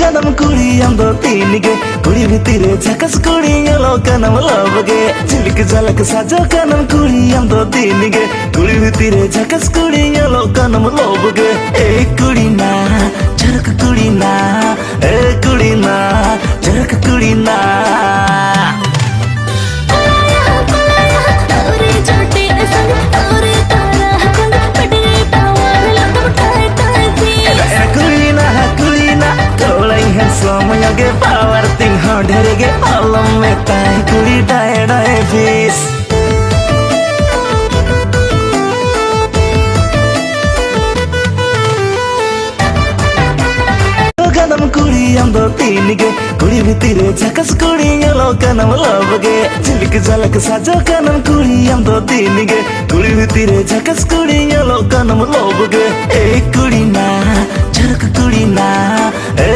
गनम कुड़ी अंदो तीन गे कुड़ी भितिरे झकस कुड़ी यलो कनम लबगे झिलक झलक साजो कनम कुड़ी अंदो तीन गे कुड़ी भितिरे झकस कुड़ी यलो कनम लबगे ए कुड़ी ना झरक कुड़ी ना ए कुड़ी ना झरक कुड़ी ना Ge power ting hodere ge alam me tai kuri dae dae fis गनम कुड़ी अंदो तीन गे कुड़ी भितिरे झकस कुड़ी यलो कनम लबगे झिलक झलक साजो कनम कुड़ी अंदो तीन गे कुड़ी भितिरे झकस कुड़ी यलो कनम लबगे ए कुड़ी ना झरक कुड़ी ना ए